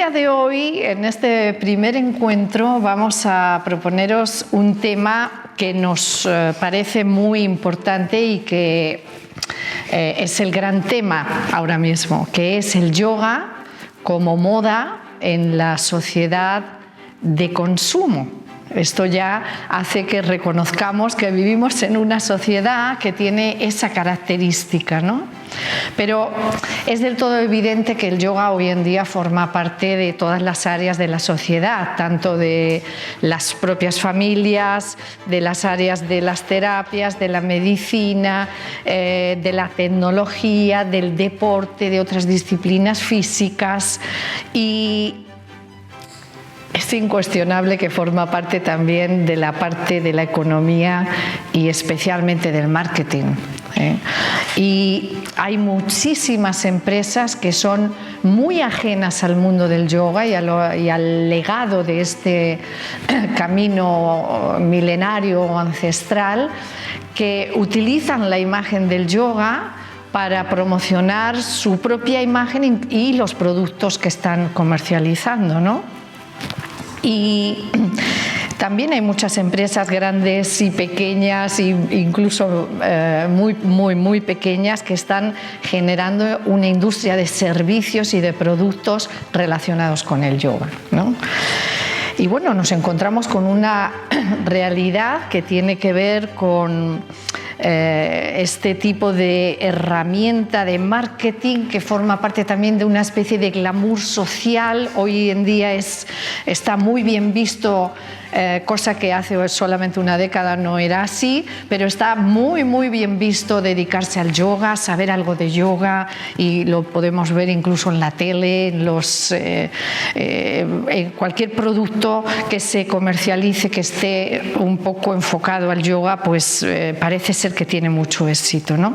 día de hoy, en este primer encuentro, vamos a proponeros un tema que nos parece muy importante y que es el gran tema ahora mismo, que es el yoga como moda en la sociedad de consumo. Esto ya hace que reconozcamos que vivimos en una sociedad que tiene esa característica, ¿no? Pero es del todo evidente que el yoga hoy en día forma parte de todas las áreas de la sociedad, tanto de las propias familias, de las áreas de las terapias, de la medicina, de la tecnología, del deporte, de otras disciplinas físicas, y es incuestionable que forma parte también de la parte de la economía y especialmente del marketing. Y hay muchísimas empresas que son muy ajenas al mundo del yoga y al legado de este camino milenario o ancestral, que utilizan la imagen del yoga para promocionar su propia imagen y los productos que están comercializando, ¿no? Y también hay muchas empresas grandes y pequeñas, incluso muy pequeñas, que están generando una industria de servicios y de productos relacionados con el yoga, ¿no? Y bueno, nos encontramos con una realidad que tiene que ver con este tipo de herramienta de marketing que forma parte también de una especie de glamour social. Hoy en día está muy bien visto, cosa que hace solamente una década no era así, pero está muy bien visto dedicarse al yoga, saber algo de yoga, y lo podemos ver incluso en la tele, en cualquier producto que se comercialice que esté un poco enfocado al yoga, pues parece ser que tiene mucho éxito, ¿no?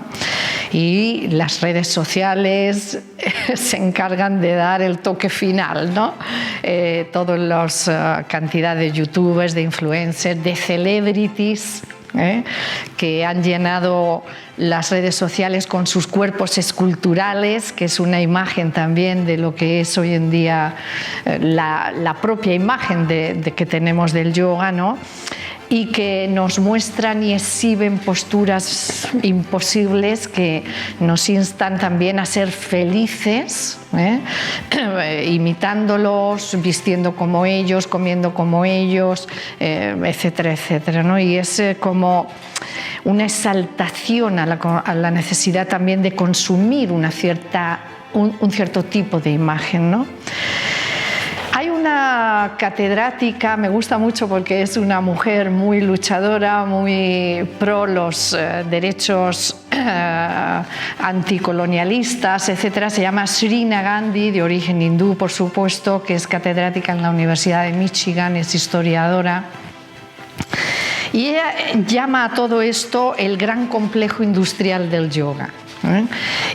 Y las redes sociales se encargan de dar el toque final, ¿no? Todas las cantidad de youtubers, de influencers, de celebrities, que han llenado las redes sociales con sus cuerpos esculturales, que es una imagen también de lo que es hoy en día la propia imagen que tenemos del yoga, ¿no? Y que nos muestran y exhiben posturas imposibles que nos instan también a ser felices, imitándolos, vistiendo como ellos, comiendo como ellos, etcétera, etcétera, ¿no? Y es como una exaltación a la necesidad también de consumir un cierto tipo de imagen, ¿no? Hay una catedrática, me gusta mucho porque es una mujer muy luchadora, muy pro los derechos anticolonialistas, etcétera. Se llama Srina Gandhi, de origen hindú, por supuesto, que es catedrática en la Universidad de Michigan, es historiadora. Y ella llama a todo esto el gran complejo industrial del yoga.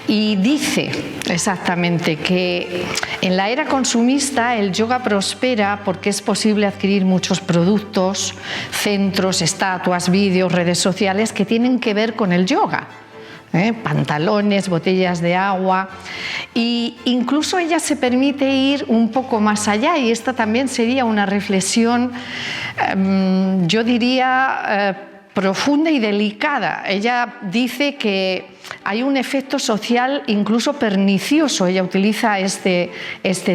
Y dice exactamente que en la era consumista el yoga prospera porque es posible adquirir muchos productos, centros, estatuas, vídeos, redes sociales que tienen que ver con el yoga. Pantalones, botellas de agua, e incluso ella se permite ir un poco más allá, y esta también sería una reflexión, yo diría, profunda y delicada. Ella dice que hay un efecto social incluso pernicioso. Ella utiliza este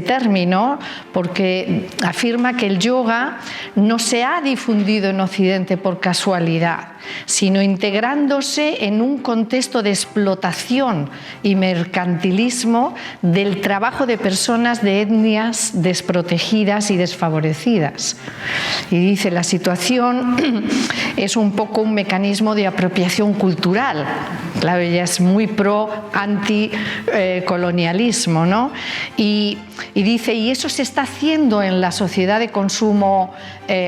término porque afirma que el yoga no se ha difundido en Occidente por casualidad, sino integrándose en un contexto de explotación y mercantilismo del trabajo de personas de etnias desprotegidas y desfavorecidas. Y dice, la situación es un poco un mecanismo de apropiación cultural. Claro, ella es muy pro anticolonialismo, ¿no? Y dice, y eso se está haciendo en la sociedad de consumo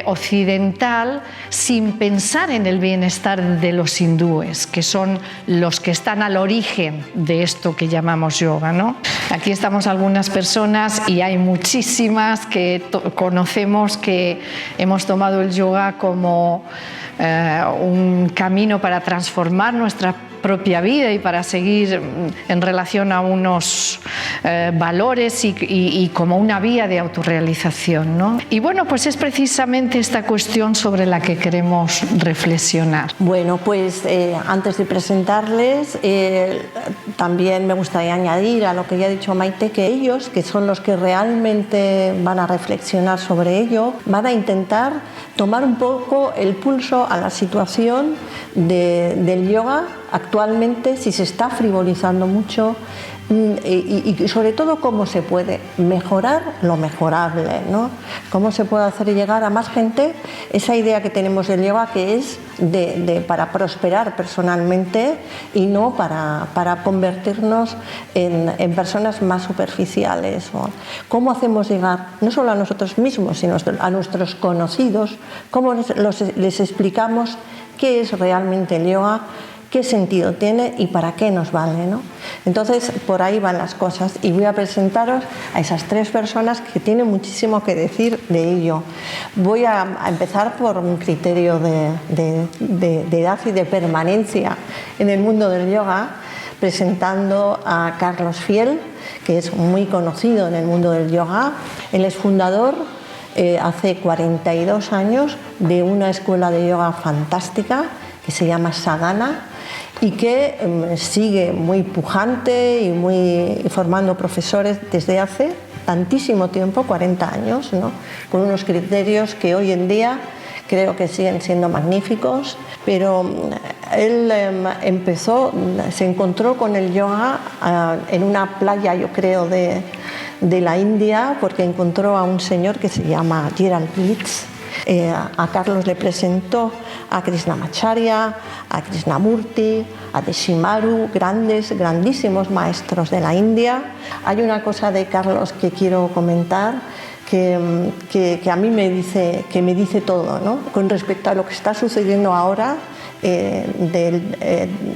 occidental sin pensar en el bienestar de los hindúes, que son los que están al origen de esto que llamamos yoga, ¿no? Aquí estamos algunas personas y hay muchísimas que conocemos que hemos tomado el yoga como un camino para transformar nuestra propia vida y para seguir en relación a unos valores y como una vía de autorrealización, ¿no? Y bueno, pues es precisamente esta cuestión sobre la que queremos reflexionar. Bueno, pues antes de presentarles, también me gustaría añadir a lo que ya ha dicho Maite, que ellos, que son los que realmente van a reflexionar sobre ello, van a intentar tomar un poco el pulso a la situación del yoga actualmente, si se está frivolizando mucho, y sobre todo cómo se puede mejorar lo mejorable, ¿no? Cómo se puede hacer llegar a más gente esa idea que tenemos del yoga, que es para prosperar personalmente y no para convertirnos en personas más superficiales, ¿no? ¿Cómo hacemos llegar no solo a nosotros mismos, sino a nuestros conocidos? ¿Cómo les explicamos qué es realmente el yoga? ¿Qué sentido tiene y para qué nos vale, ¿no? Entonces, por ahí van las cosas y voy a presentaros a esas tres personas que tienen muchísimo que decir de ello. Voy a empezar por un criterio de edad y de permanencia en el mundo del yoga, presentando a Carlos Fiel, que es muy conocido en el mundo del yoga. Él es fundador hace 42 años de una escuela de yoga fantástica que se llama Sadhana, y que sigue muy pujante y formando profesores desde hace tantísimo tiempo, 40 años, ¿no? Con unos criterios que hoy en día creo que siguen siendo magníficos, pero él se encontró con el yoga en una playa, yo creo, de la India, porque encontró a un señor que se llama Gerald Blitz. A Carlos le presentó a Krishnamacharya, a Krishnamurti, a Deshimaru, grandísimos maestros de la India. Hay una cosa de Carlos que quiero comentar que a mí me dice todo, ¿no? Con respecto a lo que está sucediendo ahora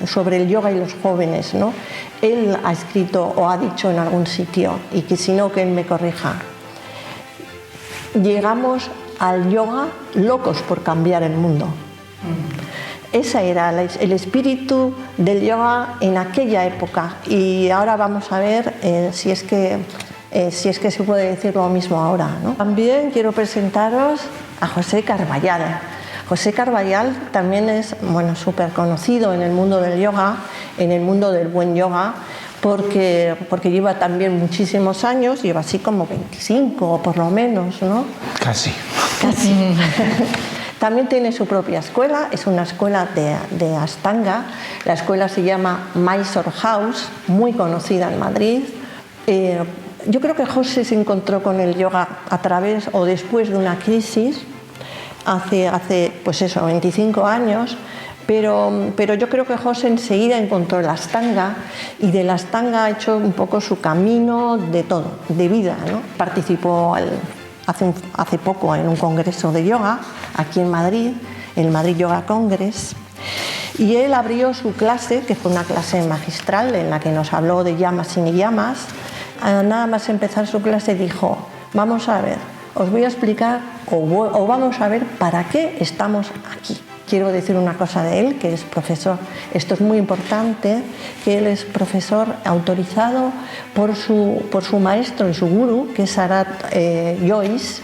sobre el yoga y los jóvenes, ¿no? Él ha escrito o ha dicho en algún sitio, y que si no, que él me corrija: llegamos al yoga locos por cambiar el mundo. Ese era el espíritu del yoga en aquella época, y ahora vamos a ver si es que se puede decir lo mismo ahora, ¿no? También quiero presentaros a José Carballal. José Carballal también es, bueno, súper conocido en el mundo del yoga, en el mundo del buen yoga, porque lleva también muchísimos años, lleva así como 25 por lo menos, ¿no? Casi. También tiene su propia escuela, es una escuela de Ashtanga. La escuela se llama Mysore House, muy conocida en Madrid. Yo creo que José se encontró con el yoga a través o después de una crisis, hace pues eso, 25 años, pero yo creo que José enseguida encontró la Ashtanga, y de la Ashtanga ha hecho un poco su camino de todo, de vida, ¿no? Participó hace poco en un congreso de yoga aquí en Madrid, el Madrid Yoga Congress, y él abrió su clase, que fue una clase magistral en la que nos habló de yamas y niyamas. Nada más empezar su clase dijo: vamos a ver, os voy a explicar o vamos a ver para qué estamos aquí. Quiero decir una cosa de él, que es profesor. Esto es muy importante, que él es profesor autorizado por su maestro y su gurú, que es Sarat Joyce,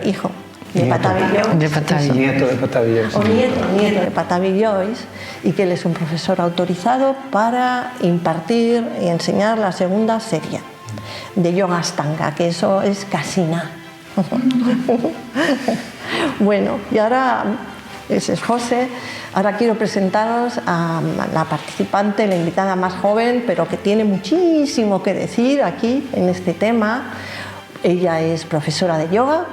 hijo de Patabi Joyce. Nieto de Patabi Joyce. O nieto de Patabi Joyce, y que él es un profesor autorizado para impartir y enseñar la segunda serie de Yoga Ashtanga, que eso es casi nada. Bueno, y ahora, ese es José. Ahora quiero presentaros a la participante, la invitada más joven, pero que tiene muchísimo que decir aquí en este tema. Ella es profesora de yoga,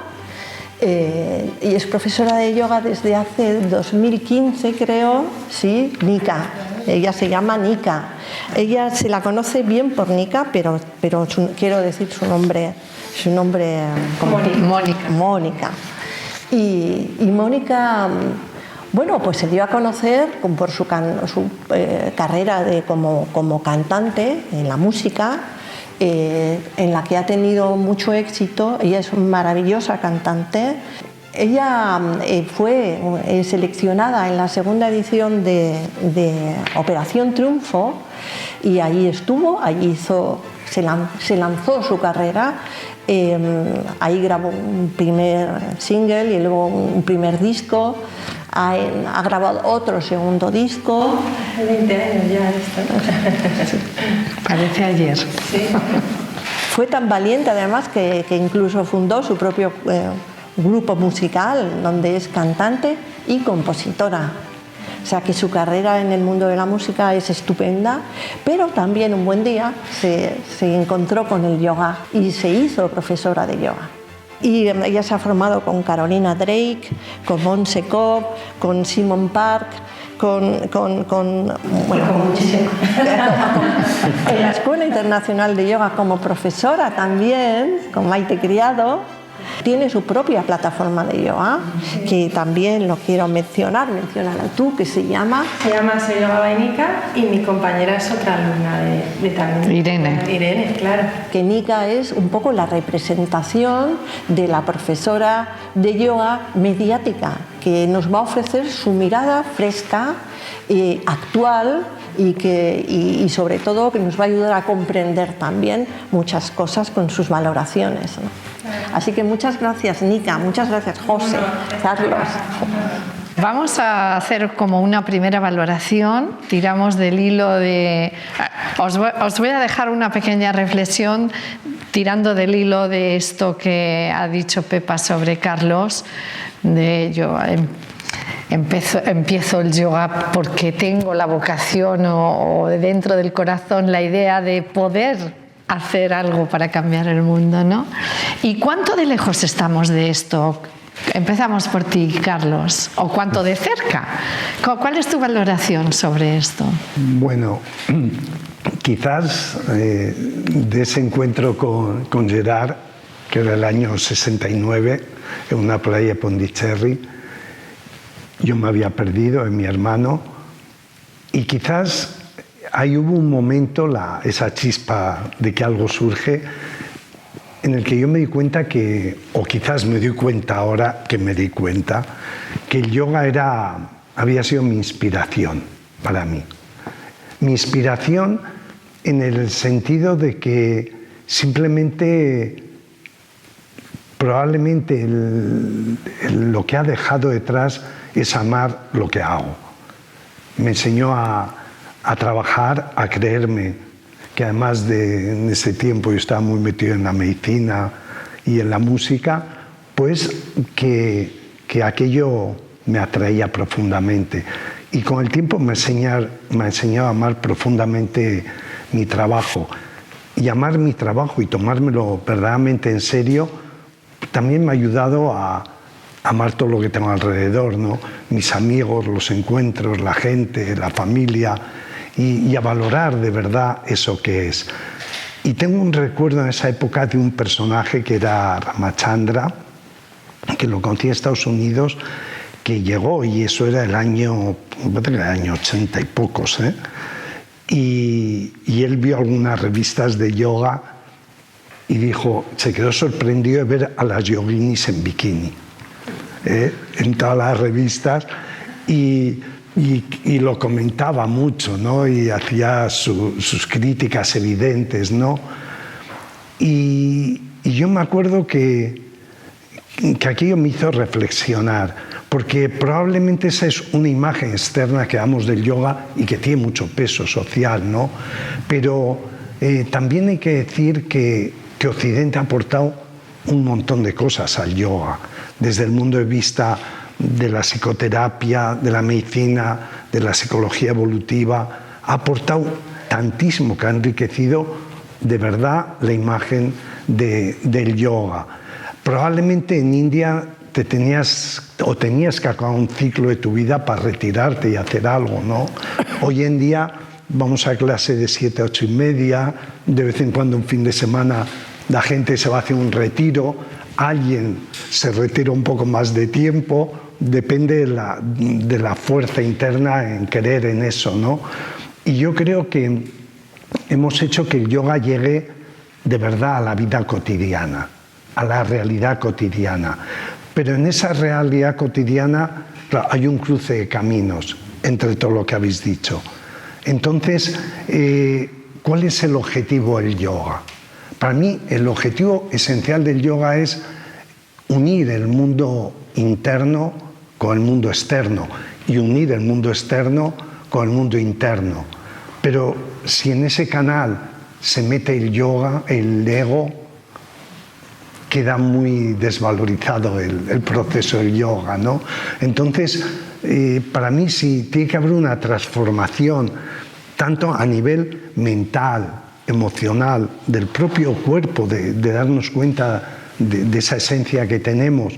y es profesora de yoga desde hace 2015, creo, sí, Nika. Ella se llama Nika. Ella se la conoce bien por Nika, pero quiero decir su nombre Mónica. Y Mónica, bueno, pues se dio a conocer por su carrera como cantante en la música, en la que ha tenido mucho éxito. Ella es una maravillosa cantante. Ella fue seleccionada en la segunda edición de Operación Triunfo y allí estuvo, se lanzó su carrera. Ahí grabó un primer single y luego un primer disco. Ha grabado otro segundo disco. 20 años ya esto. Parece ayer. Sí. Fue tan valiente además que incluso fundó su propio grupo musical donde es cantante y compositora. O sea que su carrera en el mundo de la música es estupenda, pero también un buen día se encontró con el yoga y se hizo profesora de yoga. Y ella se ha formado con Carolina Drake, con Montse Cobb, con Simon Park, en la Escuela Internacional de Yoga como profesora también, con Maite Criado. Tiene su propia plataforma de yoga, que también lo quiero mencionar, menciónala tú, que se llama... Se llama Soy Yoga by Nika y mi compañera es otra alumna de también. Irene. Irene, claro. Que Nika es un poco la representación de la profesora de yoga mediática, que nos va a ofrecer su mirada fresca, actual y sobre todo que nos va a ayudar a comprender también muchas cosas con sus valoraciones, ¿no? Así que muchas gracias, Nika, muchas gracias, José, Carlos. Vamos a hacer como una primera valoración, tiramos del hilo de... Os voy a dejar una pequeña reflexión tirando del hilo de esto que ha dicho Pepa sobre Carlos, de yo empiezo el yoga porque tengo la vocación o dentro del corazón la idea de poder hacer algo para cambiar el mundo, ¿no? ¿Y cuánto de lejos estamos de esto? Empezamos por ti, Carlos. ¿O cuánto de cerca? ¿Cuál es tu valoración sobre esto? Bueno, quizás de ese encuentro con Gerard, que era el año 69, en una playa de Pondicherry, yo me había perdido en mi hermano y quizás ahí hubo un momento, esa chispa de que algo surge, en el que yo me di cuenta o quizás me di cuenta ahora que me di cuenta, que el yoga había sido mi inspiración para mí. Mi inspiración en el sentido de que simplemente, probablemente lo que ha dejado detrás es amar lo que hago. Me enseñó a trabajar, a creerme, que además en ese tiempo yo estaba muy metido en la medicina y en la música, pues que aquello me atraía profundamente. Y con el tiempo me ha enseñado a amar profundamente mi trabajo. Y amar mi trabajo y tomármelo verdaderamente en serio también me ha ayudado a amar todo lo que tengo alrededor, ¿no? Mis amigos, los encuentros, la gente, la familia, y a valorar de verdad eso que es. Y tengo un recuerdo en esa época de un personaje que era Ramachandra, que lo conocí en Estados Unidos, que llegó, y eso era el año 80 y pocos, ¿eh? Y él vio algunas revistas de yoga y se quedó sorprendido de ver a las yoginis en bikini, en todas las revistas, y lo comentaba mucho, ¿no? Y hacía sus críticas evidentes, ¿no? Y yo me acuerdo que aquello me hizo reflexionar, porque probablemente esa es una imagen externa que damos del yoga y que tiene mucho peso social, ¿no? Pero también hay que decir que Occidente ha aportado un montón de cosas al yoga, desde el punto de vista de la psicoterapia, de la medicina, de la psicología evolutiva. Ha aportado tantísimo que ha enriquecido de verdad la imagen del yoga. Probablemente en India tenías que acabar un ciclo de tu vida para retirarte y hacer algo, ¿no? Hoy en día vamos a clase de 7 a 8 y media, de vez en cuando un fin de semana la gente se va a hacer un retiro, alguien se retira un poco más de tiempo, depende de la fuerza interna en querer en eso, ¿no? Y yo creo que hemos hecho que el yoga llegue de verdad a la vida cotidiana, a la realidad cotidiana. Pero en esa realidad cotidiana, claro, hay un cruce de caminos entre todo lo que habéis dicho. Entonces, ¿cuál es el objetivo del yoga? Para mí, el objetivo esencial del yoga es unir el mundo interno con el mundo externo y unir el mundo externo con el mundo interno. Pero si en ese canal se mete el yoga, el ego, queda muy desvalorizado el proceso del yoga, ¿no? Entonces, para mí sí tiene que haber una transformación, tanto a nivel mental, emocional, del propio cuerpo, de darnos cuenta de esa esencia que tenemos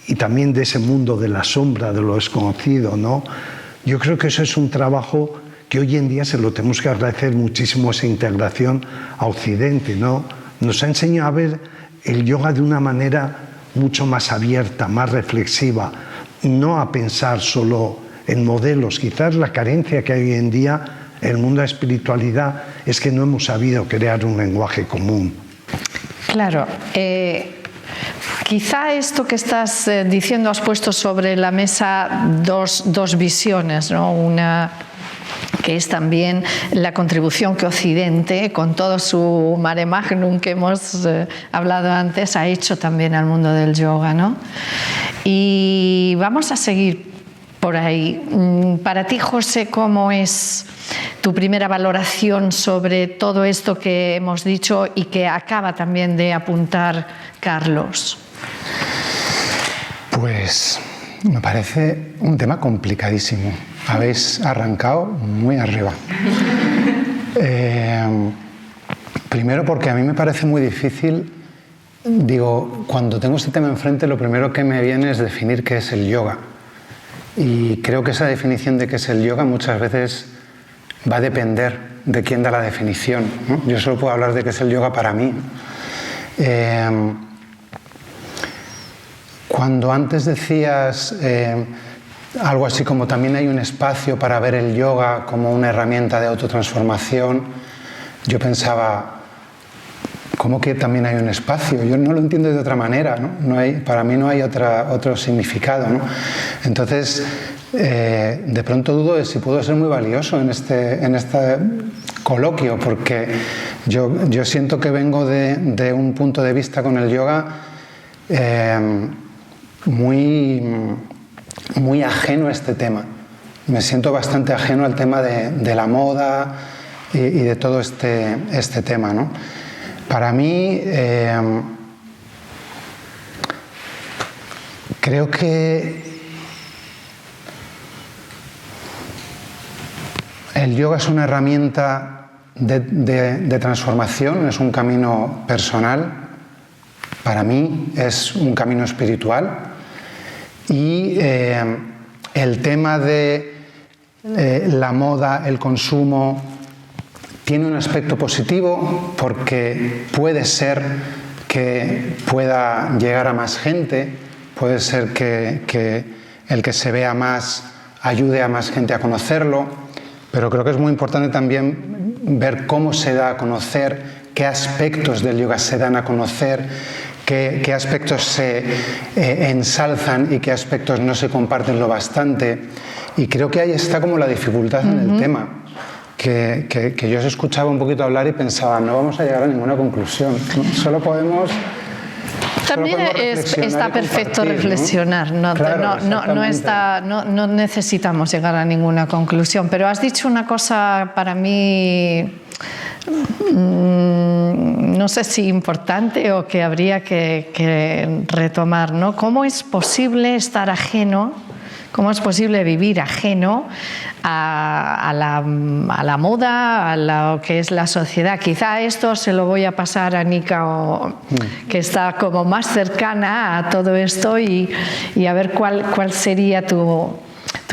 y también de ese mundo de la sombra, de lo desconocido, ¿no? Yo creo que eso es un trabajo que hoy en día se lo tenemos que agradecer muchísimo, esa integración a Occidente, ¿no? Nos ha enseñado a ver el yoga de una manera mucho más abierta, más reflexiva, no a pensar solo en modelos. Quizás la carencia que hay hoy en día en el mundo de la espiritualidad es que no hemos sabido crear un lenguaje común. Claro, quizá esto que estás diciendo, has puesto sobre la mesa dos visiones, ¿no? Una que es también la contribución que Occidente, con todo su mare magnum que hemos hablado antes, ha hecho también al mundo del yoga, ¿no? Y vamos a seguir por ahí. Para ti, José, ¿cómo es tu primera valoración sobre todo esto que hemos dicho y que acaba también de apuntar Carlos? Pues me parece un tema complicadísimo. Habéis arrancado muy arriba. Primero porque a mí me parece muy difícil, digo, cuando tengo este tema enfrente, lo primero que me viene es definir qué es el yoga. Y creo que esa definición de qué es el yoga muchas veces va a depender de quién da la definición, ¿no? Yo solo puedo hablar de qué es el yoga para mí. Cuando antes decías algo así como también hay un espacio para ver el yoga como una herramienta de autotransformación, yo pensaba, ¿cómo que también hay un espacio? Yo no lo entiendo de otra manera, ¿no? Para mí no hay otro significado, ¿no? Entonces, de pronto dudo de si puedo ser muy valioso en este coloquio, porque yo siento que vengo de un punto de vista con el yoga muy ajeno a este tema. Me siento bastante ajeno al tema de la moda y de todo este tema, ¿no? Para mí, creo que el yoga es una herramienta de transformación, es un camino personal. Para mí es un camino espiritual. Y el tema de la moda, el consumo, tiene un aspecto positivo porque puede ser que pueda llegar a más gente, puede ser que el que se vea más ayude a más gente a conocerlo, pero creo que es muy importante también ver cómo se da a conocer, qué aspectos del yoga se dan a conocer, qué aspectos se ensalzan y qué aspectos no se comparten lo bastante. Y creo que ahí está como la dificultad en el tema. Que yo os escuchaba un poquito hablar y pensaba, no vamos a llegar a ninguna conclusión, ¿no? Solo podemos También está perfecto reflexionar, ¿no? Claro, No necesitamos llegar a ninguna conclusión, pero has dicho una cosa para mí, no sé si importante o que habría que retomar, ¿no? ¿Cómo es posible estar ajeno? ¿Cómo es posible vivir ajeno a la moda, a lo que es la sociedad? Quizá esto se lo voy a pasar a Nika, que está como más cercana a todo esto, y a ver cuál sería tu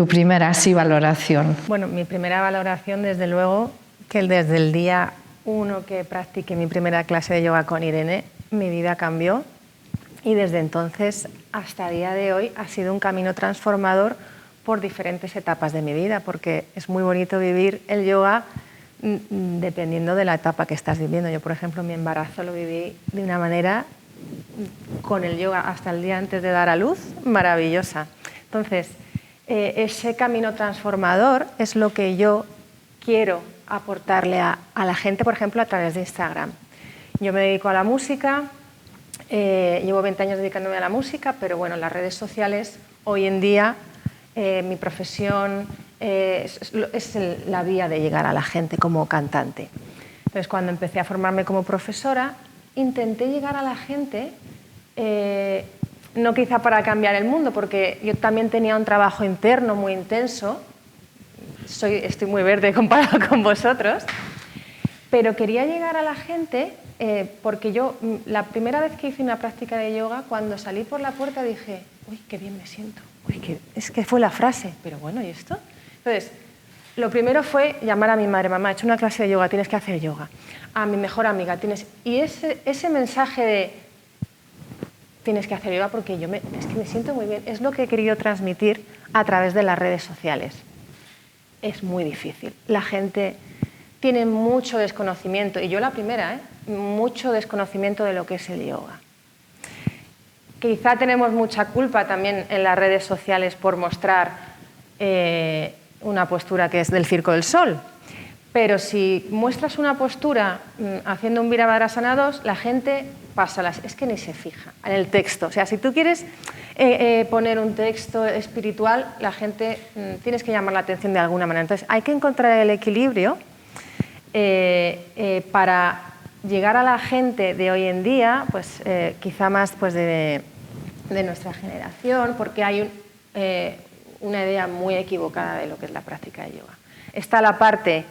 primera valoración. Bueno, mi primera valoración, desde luego, que desde el día 1 que practiqué mi primera clase de yoga con Irene, mi vida cambió. Y desde entonces hasta el día de hoy ha sido un camino transformador por diferentes etapas de mi vida, porque es muy bonito vivir el yoga dependiendo de la etapa que estás viviendo. Yo, por ejemplo, mi embarazo lo viví de una manera con el yoga hasta el día antes de dar a luz, maravillosa. Entonces, ese camino transformador es lo que yo quiero aportarle a la gente, por ejemplo, a través de Instagram. Yo me dedico a la música, llevo 20 años dedicándome a la música, pero bueno, las redes sociales hoy en día, mi profesión es la vía de llegar a la gente como cantante. Entonces, cuando empecé a formarme como profesora, intenté llegar a la gente, no quizá para cambiar el mundo, porque yo también tenía un trabajo interno muy intenso, estoy muy verde comparado con vosotros, pero quería llegar a la gente porque yo, la primera vez que hice una práctica de yoga, cuando salí por la puerta dije, uy, qué bien me siento, uy, es que fue la frase, pero bueno, ¿y esto? Entonces, lo primero fue llamar a mi madre, mamá, he hecho una clase de yoga, tienes que hacer yoga. A mi mejor amiga, y ese mensaje de tienes que hacer yoga porque es que me siento muy bien, es lo que he querido transmitir a través de las redes sociales. Es muy difícil. La gente tiene mucho desconocimiento, y yo la primera, mucho desconocimiento de lo que es el yoga. Quizá tenemos mucha culpa también en las redes sociales por mostrar una postura que es del Circo del Sol, pero si muestras una postura haciendo un Virabhadrasana 2, la gente pasa, es que ni se fija en el texto. O sea, si tú quieres poner un texto espiritual, la gente tienes que llamar la atención de alguna manera. Entonces, hay que encontrar el equilibrio para llegar a la gente de hoy en día, pues quizá más pues, de nuestra generación, porque hay una idea muy equivocada de lo que es la práctica de yoga. Está la parte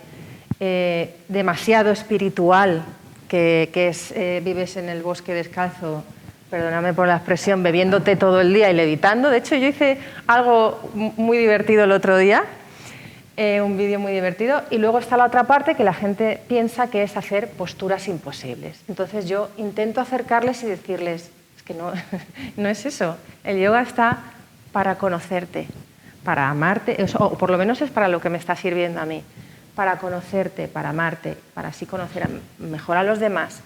demasiado espiritual, que es vives en el bosque descalzo, perdóname por la expresión, bebiéndote todo el día y levitando. De hecho, yo hice algo muy divertido el otro día, un vídeo muy divertido, y luego está la otra parte que la gente piensa que es hacer posturas imposibles. Entonces yo intento acercarles y decirles, es que no, no es eso. El yoga está para conocerte, para amarte, o por lo menos es para lo que me está sirviendo a mí, para conocerte, para amarte, para así conocer mejor a los demás,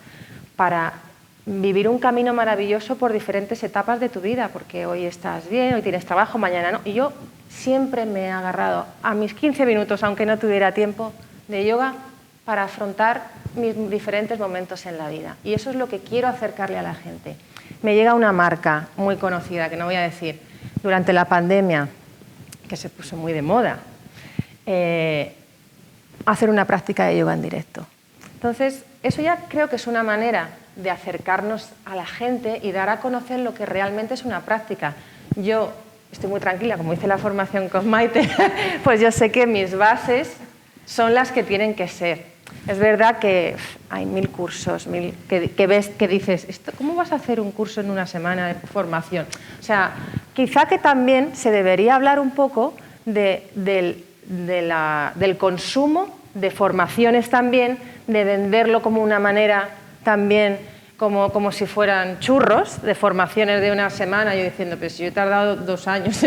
para vivir un camino maravilloso por diferentes etapas de tu vida, porque hoy estás bien, hoy tienes trabajo, mañana no. Y yo siempre me he agarrado a mis 15 minutos, aunque no tuviera tiempo, de yoga para afrontar mis diferentes momentos en la vida. Y eso es lo que quiero acercarle a la gente. Me llega una marca muy conocida, que no voy a decir, durante la pandemia, que se puso muy de moda, hacer una práctica de yoga en directo. Entonces, eso ya creo que es una manera de acercarnos a la gente y dar a conocer lo que realmente es una práctica. Yo estoy muy tranquila, como hice la formación con Maite, pues yo sé que mis bases son las que tienen que ser. Es verdad que hay 1000 cursos, que ves, que dices, ¿cómo vas a hacer un curso en una semana de formación? O sea, quizá que también se debería hablar un poco del consumo, de formaciones también, de venderlo como una manera también, como si fueran churros, de formaciones de una semana, yo diciendo, pues yo he tardado 2 años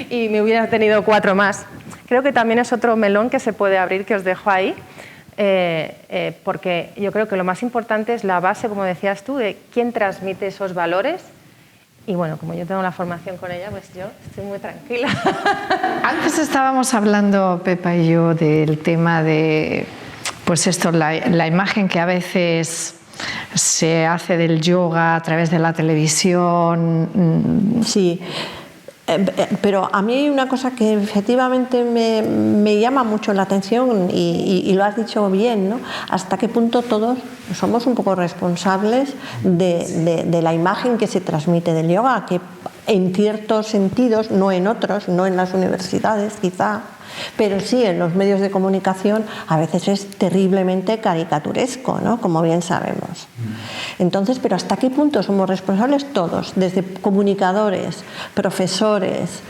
y me hubiera tenido 4 más. Creo que también es otro melón que se puede abrir, que os dejo ahí, porque yo creo que lo más importante es la base, como decías tú, de quién transmite esos valores. Y bueno, como yo tengo la formación con ella, pues yo estoy muy tranquila. Antes estábamos hablando, Pepa y yo, del tema de, pues esto, la imagen que a veces se hace del yoga a través de la televisión. Sí, pero a mí hay una cosa que efectivamente me llama mucho la atención y lo has dicho bien, ¿no? Hasta qué punto todos somos un poco responsables de la imagen que se transmite del yoga, que en ciertos sentidos, no en otros, no en las universidades quizá, pero sí en los medios de comunicación a veces es terriblemente caricaturesco, ¿no? Como bien sabemos. Entonces, pero ¿hasta qué punto somos responsables todos? Desde comunicadores, profesores,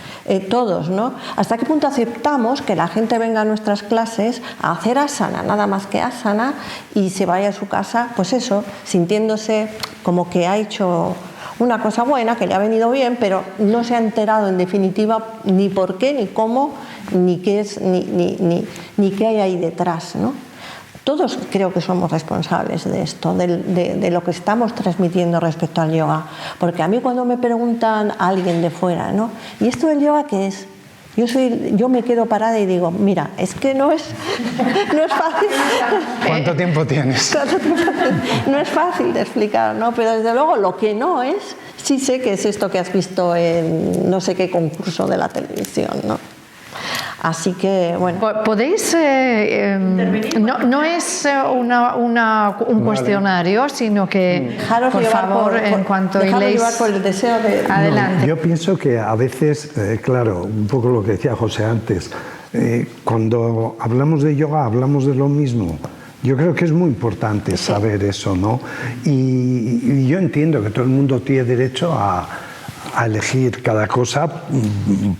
todos, ¿no? ¿Hasta qué punto aceptamos que la gente venga a nuestras clases a hacer asana, nada más que asana, y se vaya a su casa, pues eso, sintiéndose como que ha hecho una cosa buena, que le ha venido bien, pero no se ha enterado en definitiva ni por qué, ni cómo, ni qué es, ni qué hay ahí detrás, ¿no? todos creo que somos responsables de esto, de lo que estamos transmitiendo respecto al yoga. Porque a mí cuando me preguntan a alguien de fuera, ¿no? ¿Y esto del yoga qué es? Yo me quedo parada y digo, mira, es que no es fácil. ¿Cuánto tiempo tienes? No es fácil de explicar, ¿no? Pero desde luego lo que no es, sí sé que es esto que has visto en no sé qué concurso de la televisión, ¿no? Así que, bueno. Podéis, no es un cuestionario, sino que, por favor, en cuanto leéis, llevar por el deseo de... Adelante. No, yo pienso que a veces, claro, un poco lo que decía José antes, cuando hablamos de yoga hablamos de lo mismo. Yo creo que es muy importante saber eso, ¿no? Y yo entiendo que todo el mundo tiene derecho a elegir cada cosa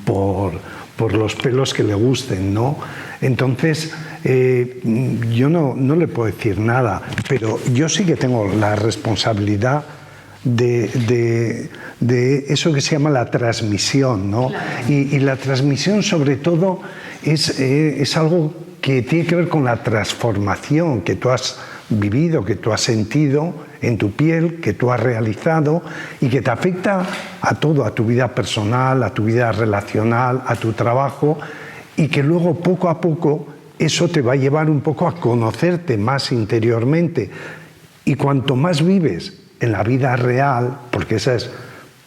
por los pelos que le gusten, ¿no? Entonces, yo no le puedo decir nada, pero yo sí que tengo la responsabilidad de eso que se llama la transmisión, ¿no? Claro. Y la transmisión, sobre todo, es algo que tiene que ver con la transformación que tú has vivido, que tú has sentido en tu piel, que tú has realizado y que te afecta a todo, a tu vida personal, a tu vida relacional, a tu trabajo, y que luego poco a poco eso te va a llevar un poco a conocerte más interiormente. Y cuanto más vives en la vida real, porque esa es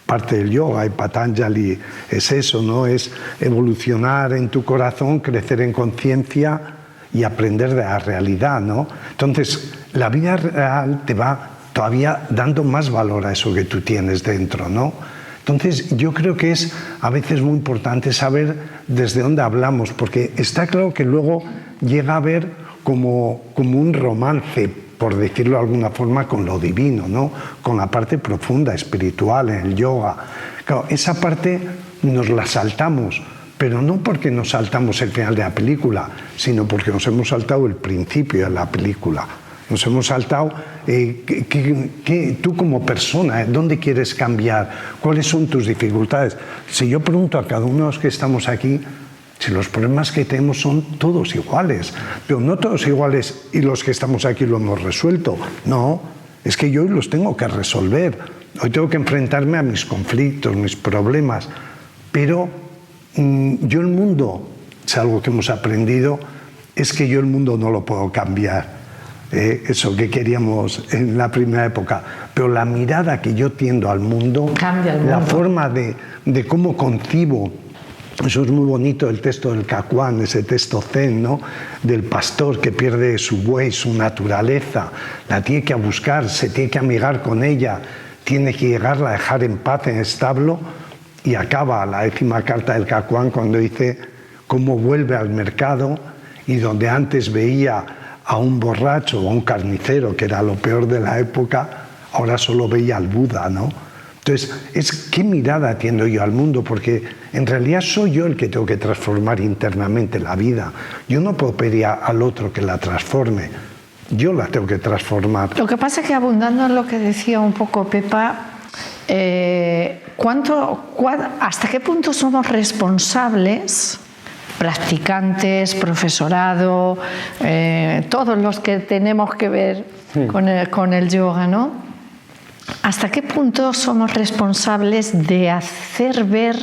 parte del yoga, y Patanjali es eso, ¿no? Es evolucionar en tu corazón, crecer en conciencia y aprender de la realidad, ¿no? Entonces, la vida real te va todavía dando más valor a eso que tú tienes dentro, ¿no? Entonces, yo creo que es a veces muy importante saber desde dónde hablamos, porque está claro que luego llega a haber como un romance, por decirlo de alguna forma, con lo divino, ¿no? Con la parte profunda, espiritual, en el yoga. Claro, esa parte nos la saltamos, pero no porque nos saltamos el final de la película, sino porque nos hemos saltado el principio de la película. Nos hemos saltado tú como persona, ¿dónde quieres cambiar? ¿Cuáles son tus dificultades? Si yo pregunto a cada uno de los que estamos aquí, si los problemas que tenemos son todos iguales, pero no todos iguales y los que estamos aquí lo hemos resuelto. No, es que yo hoy los tengo que resolver. Hoy tengo que enfrentarme a mis conflictos, mis problemas, pero yo el mundo, es algo que hemos aprendido, es que yo el mundo no lo puedo cambiar. Eso que queríamos en la primera época, pero la mirada que yo tiendo al mundo, cambia el mundo. La forma de cómo concibo, eso es muy bonito el texto del Kakuan, ese texto zen, ¿no? Del pastor que pierde su buey, su naturaleza, la tiene que buscar, se tiene que amigar con ella, tiene que llegarla a dejar en paz en el establo, y acaba la 10ª carta del Kakuan cuando dice cómo vuelve al mercado y donde antes veía a un borracho o a un carnicero, que era lo peor de la época, ahora solo veía al Buda, ¿no? Entonces, ¿qué mirada tiendo yo al mundo? Porque en realidad soy yo el que tengo que transformar internamente la vida. Yo no puedo pedir al otro que la transforme, yo la tengo que transformar. Lo que pasa es que, abundando en lo que decía un poco Pepa, ¿hasta qué punto somos responsables, practicantes, profesorado, todos los que tenemos que ver con el yoga, ¿no? ¿Hasta qué punto somos responsables de hacer ver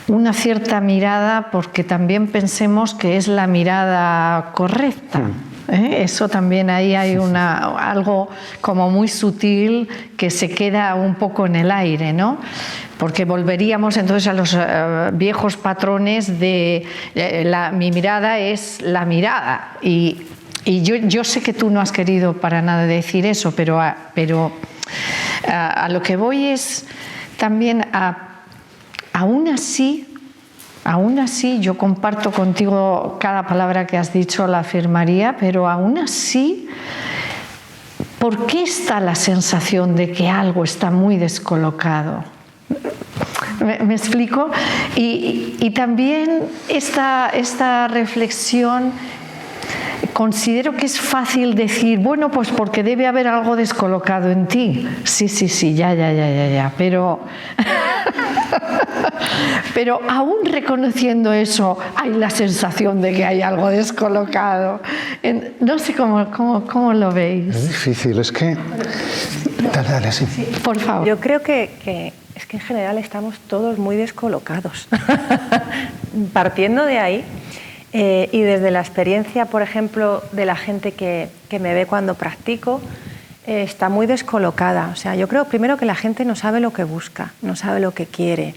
una cierta mirada porque también pensemos que es la mirada correcta? Eso también ahí hay algo como muy sutil que se queda un poco en el aire, ¿no? Porque volveríamos entonces a los viejos patrones de mi mirada es la mirada. Y yo sé que tú no has querido para nada decir eso, pero a lo que voy es también aún así yo comparto contigo cada palabra que has dicho, la afirmaría, pero aún así, ¿por qué está la sensación de que algo está muy descolocado? ¿Me explico? Y también esta reflexión, considero que es fácil decir, bueno, pues porque debe haber algo descolocado en ti. Sí, ya, pero Pero aún reconociendo eso, hay la sensación de que hay algo descolocado. No sé cómo lo veis. Es difícil, es que... Dale, sí. Por favor. Yo creo que es que en general estamos todos muy descolocados. Partiendo de ahí, y desde la experiencia, por ejemplo, de la gente que me ve cuando practico, está muy descolocada. O sea, yo creo primero que la gente no sabe lo que busca, no sabe lo que quiere.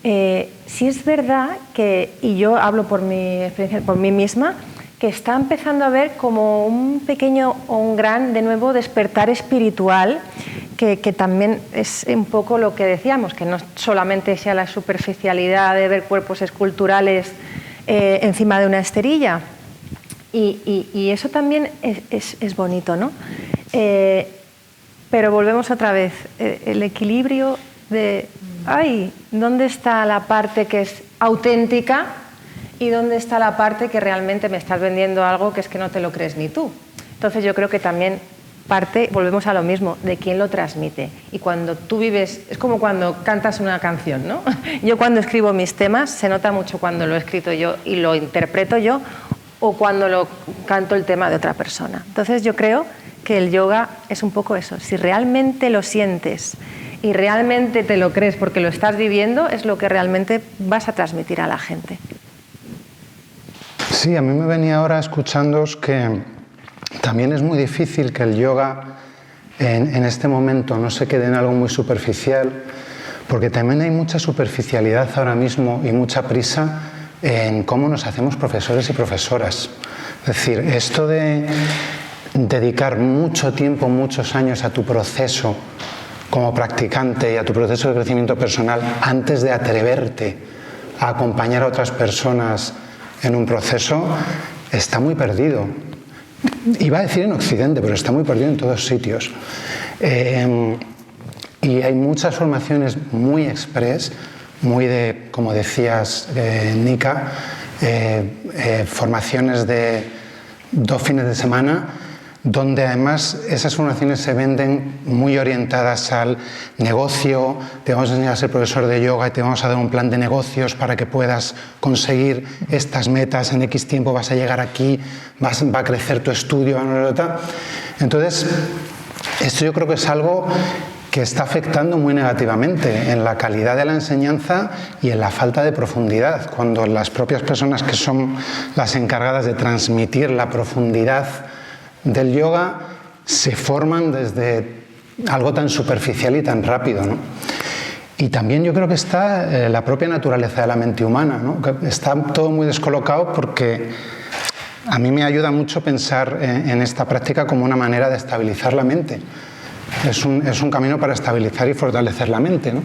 Sí es verdad que, y yo hablo por mi experiencia, por mí misma, que está empezando a ver como un pequeño o un gran, de nuevo, despertar espiritual, que también es un poco lo que decíamos, que no solamente sea la superficialidad de ver cuerpos esculturales encima de una esterilla. Y eso también es bonito, ¿no? Pero volvemos otra vez, el equilibrio de, ¿dónde está la parte que es auténtica y dónde está la parte que realmente me estás vendiendo algo que es que no te lo crees ni tú? Entonces yo creo que también parte, volvemos a lo mismo, de quién lo transmite. Y cuando tú vives, es como cuando cantas una canción, ¿no? Yo cuando escribo mis temas, se nota mucho cuando lo he escrito yo y lo interpreto yo, o cuando lo canto el tema de otra persona. Entonces yo creo que el yoga es un poco eso. Si realmente lo sientes y realmente te lo crees porque lo estás viviendo, es lo que realmente vas a transmitir a la gente. Sí, a mí me venía ahora escuchándoos que también es muy difícil que el yoga en este momento no se quede en algo muy superficial, porque también hay mucha superficialidad ahora mismo y mucha prisa en cómo nos hacemos profesores y profesoras. Es decir, esto de dedicar mucho tiempo, muchos años a tu proceso como practicante y a tu proceso de crecimiento personal antes de atreverte a acompañar a otras personas en un proceso, está muy perdido. Iba a decir en Occidente, pero está muy perdido en todos sitios. Y hay muchas formaciones muy express, muy de, como decías, Nika, formaciones de 2 fines de semana, donde además esas formaciones se venden muy orientadas al negocio. Te vamos a enseñar a ser profesor de yoga y te vamos a dar un plan de negocios para que puedas conseguir estas metas, en X tiempo vas a llegar aquí, va a crecer tu estudio. Entonces, esto yo creo que es algo que está afectando muy negativamente en la calidad de la enseñanza y en la falta de profundidad, cuando las propias personas que son las encargadas de transmitir la profundidad del yoga se forman desde algo tan superficial y tan rápido, ¿no? Y también yo creo que está la propia naturaleza de la mente humana, ¿no? Que está todo muy descolocado, porque a mí me ayuda mucho pensar en esta práctica como una manera de estabilizar la mente. Es un camino para estabilizar y fortalecer la mente, ¿no?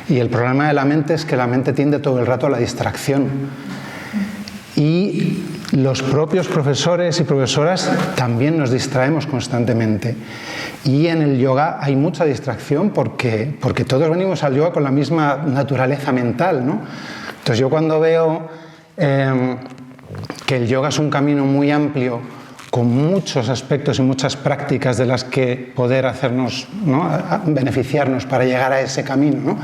Y el problema de la mente es que la mente tiende todo el rato a la distracción. Y los propios profesores y profesoras también nos distraemos constantemente. Y en el yoga hay mucha distracción porque todos venimos al yoga con la misma naturaleza mental, ¿no? Entonces yo cuando veo que el yoga es un camino muy amplio, con muchos aspectos y muchas prácticas de las que poder hacernos, ¿no?, beneficiarnos para llegar a ese camino, ¿no?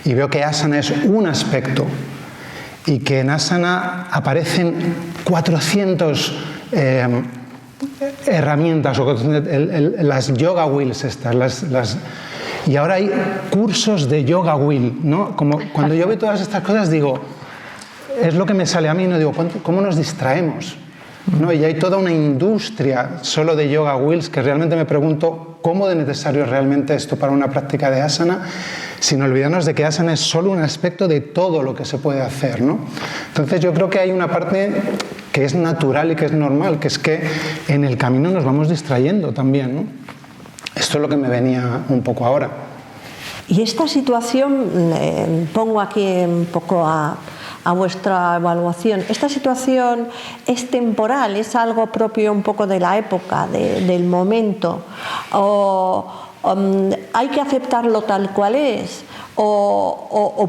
Y veo que asana es un aspecto, y que en asana aparecen 400 herramientas, o las yoga wheels estas, y ahora hay cursos de yoga wheel, ¿no? Como cuando yo veo todas estas cosas digo, es lo que me sale a mí, no digo, ¿cómo nos distraemos? ¿No? Y hay toda una industria solo de yoga wheels que realmente me pregunto cómo de necesario es realmente esto para una práctica de asana, sin olvidarnos de que asana es solo un aspecto de todo lo que se puede hacer, ¿no? Entonces yo creo que hay una parte que es natural y que es normal, que es que en el camino nos vamos distrayendo también, ¿no? Esto es lo que me venía un poco ahora. Y esta situación, pongo aquí un poco a vuestra evaluación, ¿esta situación es temporal, es algo propio un poco de la época, del momento, o hay que aceptarlo tal cual es, o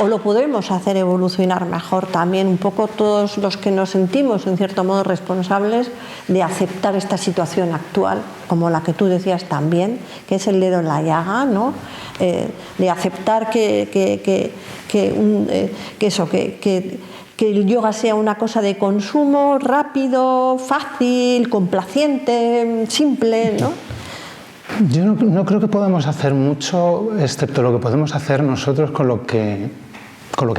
lo podemos hacer evolucionar mejor también, un poco todos los que nos sentimos en cierto modo responsables de aceptar esta situación actual, como la que tú decías también, que es el dedo en la llaga, ¿no? De aceptar que el yoga sea una cosa de consumo rápido, fácil, complaciente, simple, ¿no? Yo no creo que podamos hacer mucho, excepto lo que podemos hacer nosotros con lo que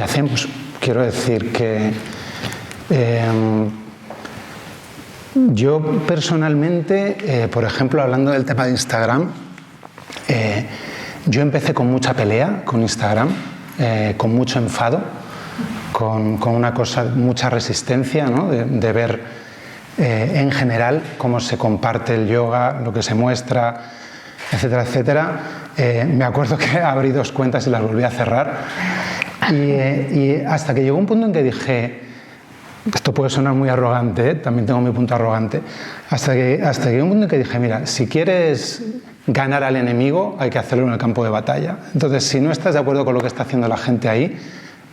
hacemos. Quiero decir que yo personalmente, por ejemplo, hablando del tema de Instagram, yo empecé con mucha pelea con Instagram, con mucho enfado, con una cosa, mucha resistencia, ¿no? de ver en general cómo se comparte el yoga, lo que se muestra, etcétera, etcétera. Me acuerdo que abrí 2 cuentas y las volví a cerrar. Y hasta que llegó un punto en que dije, esto puede sonar muy arrogante, también tengo mi punto arrogante, hasta que llegó un punto en que dije, mira, si quieres ganar al enemigo hay que hacerlo en el campo de batalla. Entonces, si no estás de acuerdo con lo que está haciendo la gente ahí,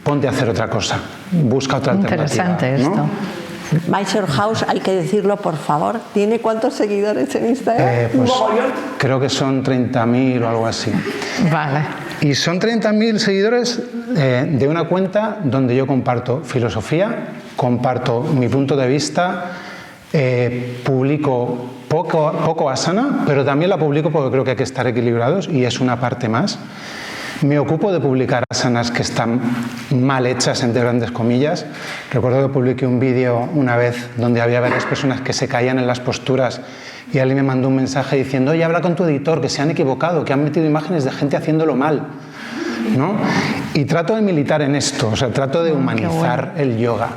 ponte a hacer otra cosa, busca otra alternativa. Interesante esto. ¿No? Mysore House, hay que decirlo por favor, ¿tiene cuántos seguidores en Instagram? Pues creo que son 30.000 o algo así. Vale. Y son 30.000 seguidores de una cuenta donde yo comparto filosofía, comparto mi punto de vista, publico poco asana, pero también la publico porque creo que hay que estar equilibrados y es una parte más. Me ocupo de publicar asanas que están mal hechas, entre grandes comillas. Recuerdo que publiqué un vídeo una vez donde había varias personas que se caían en las posturas y alguien me mandó un mensaje diciendo, oye, habla con tu editor, que se han equivocado, que han metido imágenes de gente haciéndolo mal, ¿no? Y trato de militar en esto, o sea, trato de humanizar el yoga,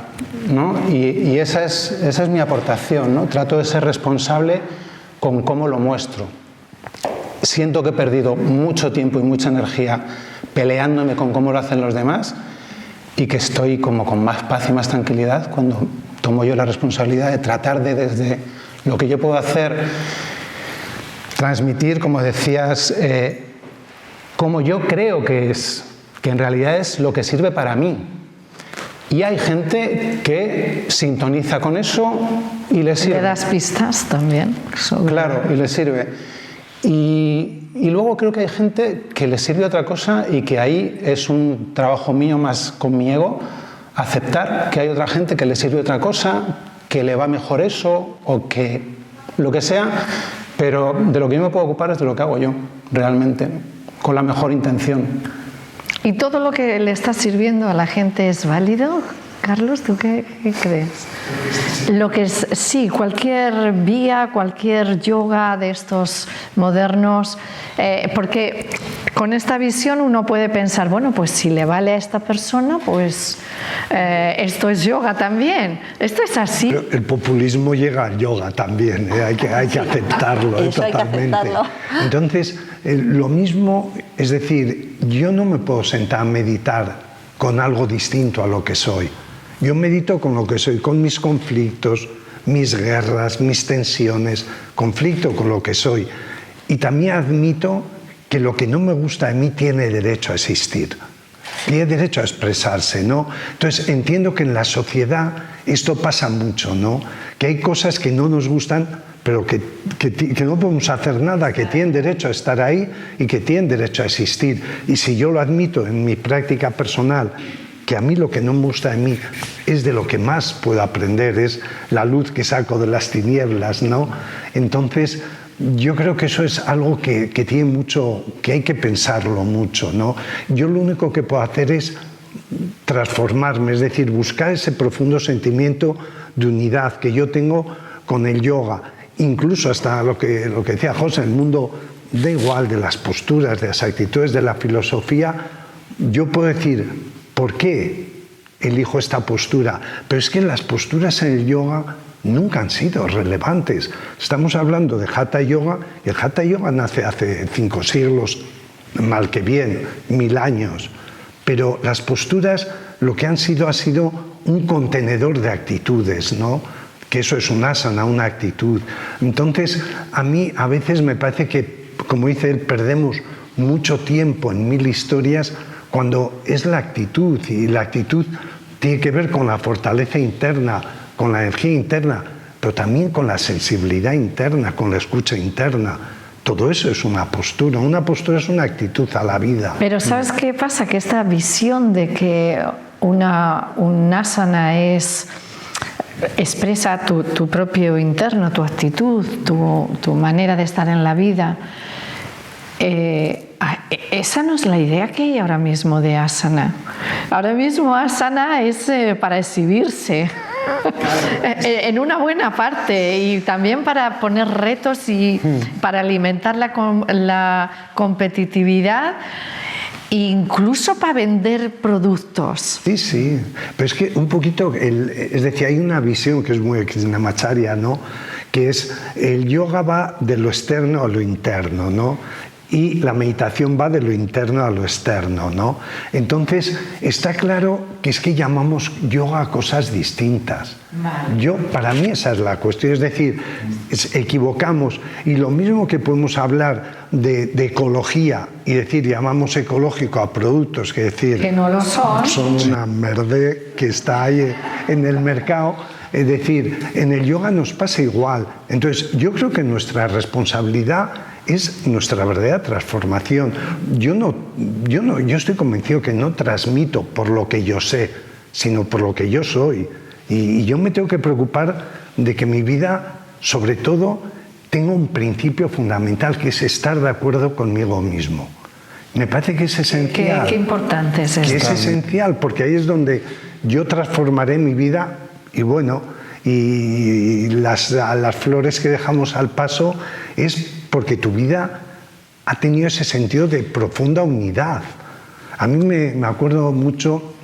¿no? Y esa es mi aportación, ¿no? Trato de ser responsable con cómo lo muestro. Siento que he perdido mucho tiempo y mucha energía peleándome con cómo lo hacen los demás y que estoy como con más paz y más tranquilidad cuando tomo yo la responsabilidad de tratar de, desde lo que yo puedo hacer, transmitir, como decías, como yo creo que es, que en realidad es lo que sirve para mí. Y hay gente que sintoniza con eso y le sirve. ¿Le das pistas también? Claro, y le sirve. Y luego creo que hay gente que le sirve otra cosa y que ahí es un trabajo mío más con mi ego, aceptar que hay otra gente que le sirve otra cosa, que le va mejor eso o que lo que sea, pero de lo que yo me puedo ocupar es de lo que hago yo, realmente, con la mejor intención. ¿Y todo lo que le está sirviendo a la gente es válido? Carlos, ¿tú qué crees? Lo que es, sí, cualquier vía, cualquier yoga de estos modernos, porque con esta visión uno puede pensar, bueno, pues si le vale a esta persona, pues esto es yoga también. Esto es así. Pero el populismo llega al yoga también, hay que aceptarlo, eso totalmente. hay que aceptarlo. Entonces, lo mismo, es decir, yo no me puedo sentar a meditar con algo distinto a lo que soy. Yo medito con lo que soy, con mis conflictos, mis guerras, mis tensiones, conflicto con lo que soy. Y también admito que lo que no me gusta de mí tiene derecho a existir, tiene derecho a expresarse, ¿no? Entonces entiendo que en la sociedad esto pasa mucho, ¿no? Que hay cosas que no nos gustan, pero que no podemos hacer nada, que tienen derecho a estar ahí y que tienen derecho a existir. Y si yo lo admito en mi práctica personal, que a mí lo que no me gusta de mí es de lo que más puedo aprender, es la luz que saco de las tinieblas, ¿no? Entonces, yo creo que eso es algo que tiene mucho, que hay que pensarlo mucho, ¿no? Yo lo único que puedo hacer es transformarme, es decir, buscar ese profundo sentimiento de unidad que yo tengo con el yoga, incluso hasta lo que decía José, el mundo da igual de las posturas, de las actitudes, de la filosofía. Yo puedo decir, ¿por qué elijo esta postura? Pero es que las posturas en el yoga nunca han sido relevantes. Estamos hablando de Hatha Yoga y el Hatha Yoga nace hace 5 siglos, mal que bien, 1000 años. Pero las posturas lo que han sido ha sido un contenedor de actitudes, ¿no? Que eso es un asana, una actitud. Entonces, a mí a veces me parece que, como dice él, perdemos mucho tiempo en 1000 historias, cuando es la actitud, y la actitud tiene que ver con la fortaleza interna, con la energía interna, pero también con la sensibilidad interna, con la escucha interna. Todo eso es una postura es una actitud a la vida. Pero ¿sabes qué pasa? Que esta visión de que un asana expresa tu propio interno, tu actitud, tu manera de estar en la vida, esa no es la idea que hay ahora mismo de asana. Ahora mismo asana es para exhibirse en una buena parte, y también para poner retos y para alimentar la competitividad, incluso para vender productos. Sí, sí, pero es que un poquito, es decir, hay una visión que es muy krishnamacharya, ¿no? Que es el yoga va de lo externo a lo interno, ¿no? Y la meditación va de lo interno a lo externo, ¿no? Entonces, está claro que es que llamamos yoga a cosas distintas. Para mí esa es la cuestión, es decir, equivocamos, y lo mismo que podemos hablar de ecología y decir llamamos ecológico a productos que decir que no lo son una merde que está ahí en el mercado. Es decir, en el yoga nos pasa igual. Entonces, yo creo que nuestra responsabilidad es nuestra verdadera transformación. Yo estoy convencido que no transmito por lo que yo sé, sino por lo que yo soy. Y yo me tengo que preocupar de que mi vida, sobre todo, tenga un principio fundamental, que es estar de acuerdo conmigo mismo. Me parece que es esencial. Qué importante es esto. Que es esencial, porque ahí es donde yo transformaré mi vida. Y bueno, y las flores que dejamos al paso es porque tu vida ha tenido ese sentido de profunda unidad. A mí me acuerdo mucho,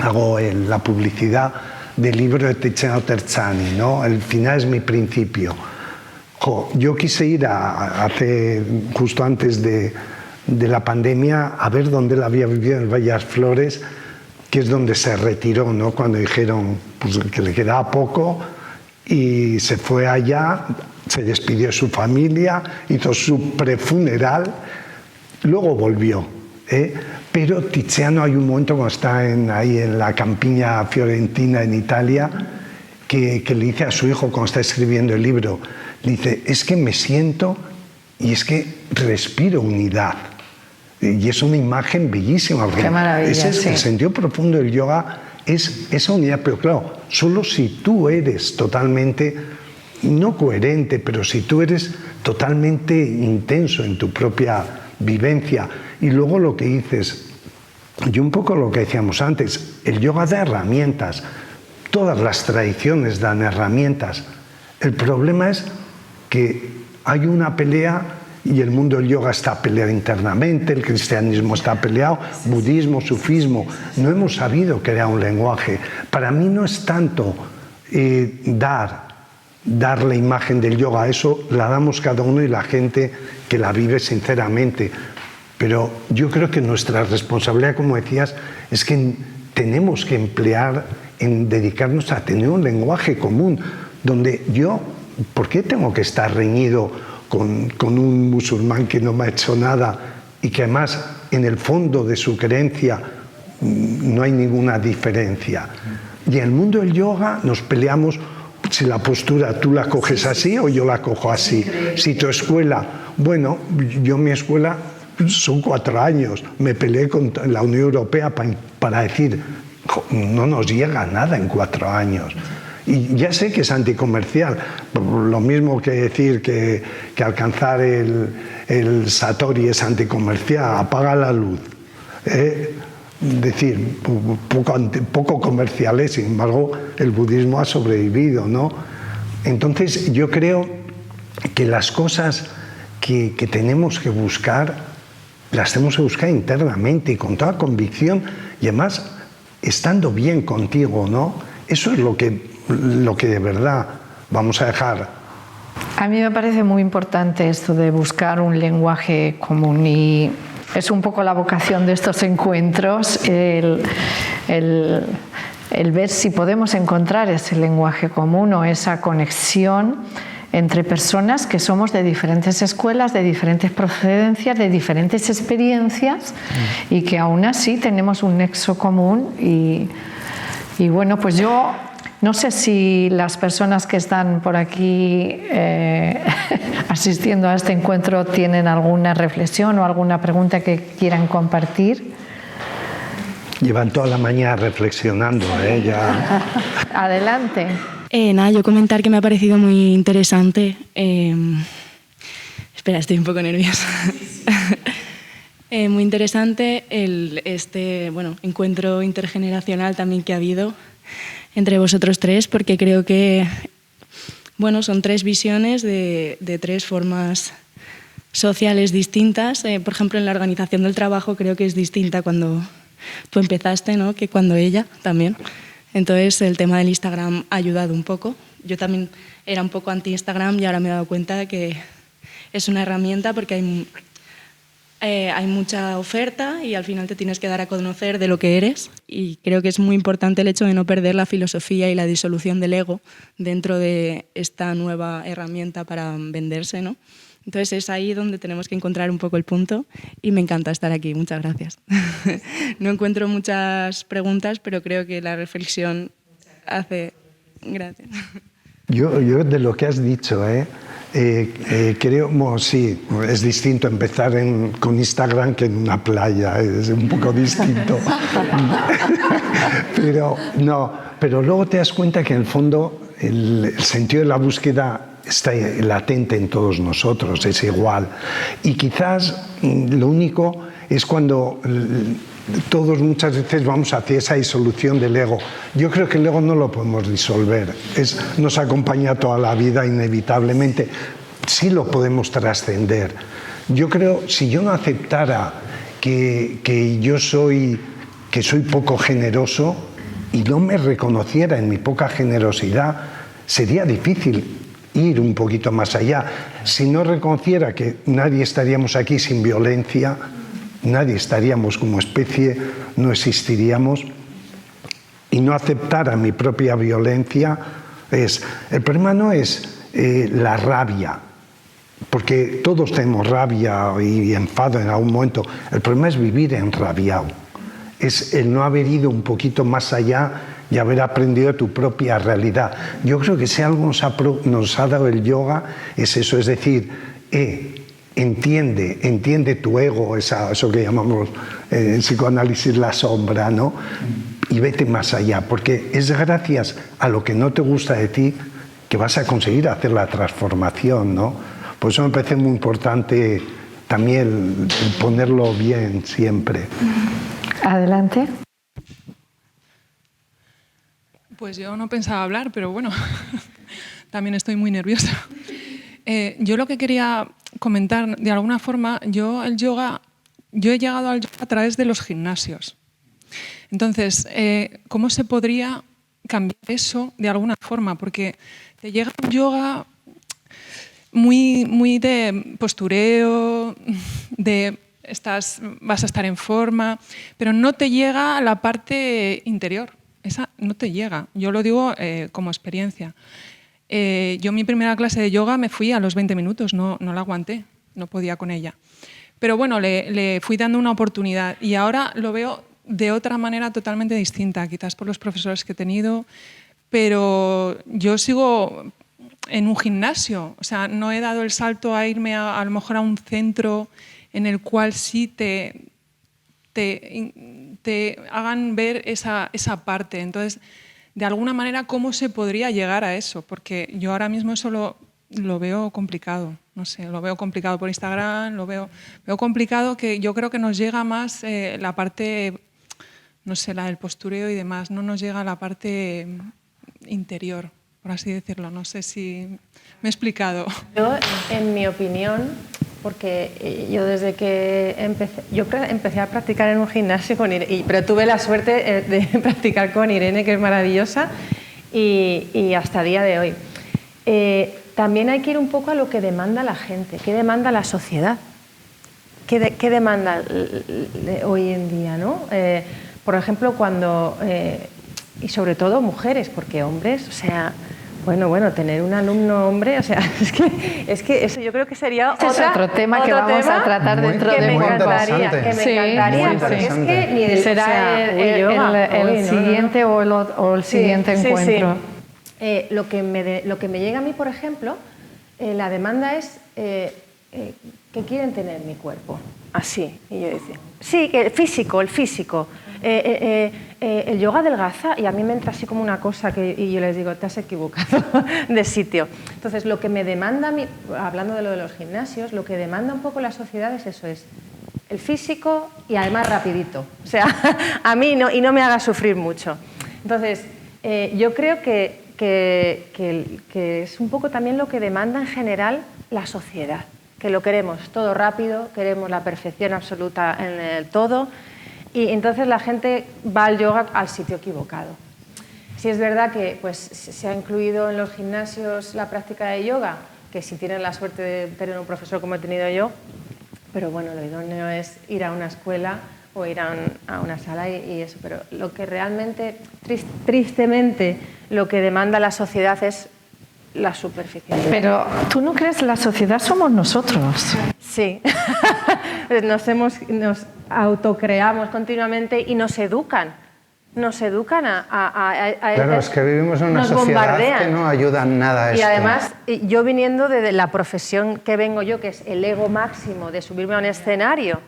hago la publicidad del libro de Tiziano Terzani, ¿no? El final es mi principio. Yo quise ir justo antes de la pandemia a ver dónde él había vivido en el Valle de las Flores, que es donde se retiró, ¿no? Cuando dijeron pues, que le quedaba poco, y se fue allá, se despidió de su familia, hizo su prefuneral, luego volvió. Pero Tiziano, hay un momento cuando está ahí en la campiña fiorentina en Italia, que le dice a su hijo cuando está escribiendo el libro, le dice, es que me siento y es que respiro unidad. Y es una imagen bellísima. Qué maravilla, sí. El sentido profundo del yoga es esa unidad, pero claro, solo si tú eres totalmente, no coherente, pero si tú eres totalmente intenso en tu propia vivencia. Y luego lo que dices, y un poco lo que decíamos antes, el yoga da herramientas, todas las tradiciones dan herramientas. El problema es que hay una pelea, y el mundo del yoga está peleado internamente, el cristianismo está peleado, budismo, sufismo. No hemos sabido crear un lenguaje. Para mí no es tanto dar la imagen del yoga, eso la damos cada uno y la gente que la vive sinceramente. Pero yo creo que nuestra responsabilidad, como decías, es que tenemos que emplear en dedicarnos a tener un lenguaje común, donde ¿por qué tengo que estar reñido con un musulmán que no me ha hecho nada y que además en el fondo de su creencia no hay ninguna diferencia? Y en el mundo del yoga nos peleamos si la postura tú la coges así o yo la cojo así. Si tu escuela, bueno, mi escuela son 4 años, me peleé con la Unión Europea para decir, no nos llega nada en 4 años. Y ya sé que es anticomercial, lo mismo que decir que alcanzar el Satori es anticomercial, apaga la luz. Decir, poco comercial es, sin embargo, el budismo ha sobrevivido, ¿no? Entonces, yo creo que las cosas que tenemos que buscar, las tenemos que buscar internamente y con toda convicción, y además estando bien contigo, ¿no? Eso es lo que de verdad vamos a dejar. A mí me parece muy importante esto de buscar un lenguaje común, y es un poco la vocación de estos encuentros, el ver si podemos encontrar ese lenguaje común o esa conexión entre personas que somos de diferentes escuelas, de diferentes procedencias, de diferentes experiencias y que aún así tenemos un nexo común y bueno, pues yo no sé si las personas que están por aquí asistiendo a este encuentro tienen alguna reflexión o alguna pregunta que quieran compartir. Llevan toda la mañana reflexionando, ya. Adelante. Nada, yo comentar que me ha parecido muy interesante. Espera, estoy un poco nerviosa. Muy interesante este encuentro intergeneracional también que ha habido entre vosotros tres, porque creo que son tres visiones de tres formas sociales distintas. Por ejemplo, en la organización del trabajo creo que es distinta cuando tú empezaste, ¿no?, que cuando ella también. Entonces, el tema del Instagram ha ayudado un poco. Yo también era un poco anti-Instagram y ahora me he dado cuenta de que es una herramienta porque hay mucha oferta y al final te tienes que dar a conocer de lo que eres. Y creo que es muy importante el hecho de no perder la filosofía y la disolución del ego dentro de esta nueva herramienta para venderse, ¿no? Entonces es ahí donde tenemos que encontrar un poco el punto y me encanta estar aquí. Muchas gracias. No encuentro muchas preguntas, pero creo que la reflexión hace... Gracias. Yo de lo que has dicho, creo, sí, es distinto empezar con Instagram que en una playa, es un poco distinto. Pero luego te das cuenta que en el fondo el sentido de la búsqueda está latente en todos nosotros, es igual. Y quizás lo único es cuando todos muchas veces vamos hacia esa disolución del ego. Yo creo que el ego no lo podemos disolver, nos acompaña toda la vida inevitablemente. Sí lo podemos trascender. Yo creo, si yo no aceptara que soy poco generoso y no me reconociera en mi poca generosidad, sería difícil ir un poquito más allá. Si no reconociera que nadie estaríamos aquí sin violencia, nadie estaríamos como especie, no existiríamos, y no aceptara mi propia violencia, el problema no es la rabia, porque todos tenemos rabia y enfado en algún momento. El problema es vivir enrabiado, es el no haber ido un poquito más allá y haber aprendido tu propia realidad. Yo creo que si algo nos ha dado el yoga es eso, es decir, entiende tu ego, eso que llamamos en psicoanálisis la sombra, ¿no? Y vete más allá, porque es gracias a lo que no te gusta de ti que vas a conseguir hacer la transformación, ¿no? Por eso me parece muy importante también el ponerlo bien siempre. Adelante. Pues yo no pensaba hablar, pero bueno, también estoy muy nerviosa. Yo lo que quería comentar, de alguna forma, yo he llegado al yoga a través de los gimnasios. Entonces, ¿cómo se podría cambiar eso de alguna forma? Porque te llega un yoga muy de postureo, vas a estar en forma, pero no te llega a la parte interior. Esa no te llega. Yo lo digo como experiencia. Yo mi primera clase de yoga me fui a los 20 minutos, no la aguanté, no podía con ella. Pero bueno, le fui dando una oportunidad y ahora lo veo de otra manera totalmente distinta, quizás por los profesores que he tenido, pero yo sigo en un gimnasio, o sea, no he dado el salto a irme a lo mejor a un centro en el cual sí te hagan ver esa parte. Entonces, de alguna manera, ¿cómo se podría llegar a eso? Porque yo ahora mismo eso lo veo complicado. No sé, lo veo complicado por Instagram, veo complicado, que yo creo que nos llega más la parte, no sé, la del postureo y demás, no nos llega la parte interior, por así decirlo. No sé si me he explicado. Yo, en mi opinión, porque yo desde que empecé a practicar en un gimnasio con Irene, pero tuve la suerte de practicar con Irene, que es maravillosa, y hasta el día de hoy. También hay que ir un poco a lo que demanda la gente, qué demanda la sociedad, qué demanda hoy en día, ¿no? Por ejemplo, y sobre todo mujeres, porque hombres, o sea, Bueno, tener un alumno hombre, o sea, es que eso yo creo que sería es otro tema que vamos a tratar dentro de muy poco. interesante. Que me encantaría, porque es que ni de, será el siguiente o el siguiente encuentro. Sí. Lo que me llega a mí, por ejemplo, la demanda es ¿qué quieren tener mi cuerpo? Así. Y yo decía, sí, que el físico. El yoga adelgaza, y a mí me entra así como una cosa y yo les digo, te has equivocado de sitio. Entonces, lo que me demanda a mí, hablando de lo de los gimnasios, lo que demanda un poco la sociedad es eso, es el físico y además rapidito. O sea, a mí no, y no me haga sufrir mucho. Entonces, yo creo que es un poco también lo que demanda en general la sociedad, que lo queremos todo rápido, queremos la perfección absoluta en el todo, y entonces la gente va al yoga al sitio equivocado. Sí es verdad que pues, se ha incluido en los gimnasios la práctica de yoga, que si tienen la suerte de tener un profesor como he tenido yo, pero bueno, lo idóneo es ir a una escuela o ir a una sala y eso, pero lo que realmente, tristemente, lo que demanda la sociedad es la superficialidad. Pero tú no crees que la sociedad somos nosotros. Sí, nos autocreamos continuamente y nos educan a claro, es que vivimos en una sociedad que no ayuda en nada a esto. Y además, yo viniendo de la profesión que vengo yo, que es el ego máximo de subirme a un escenario,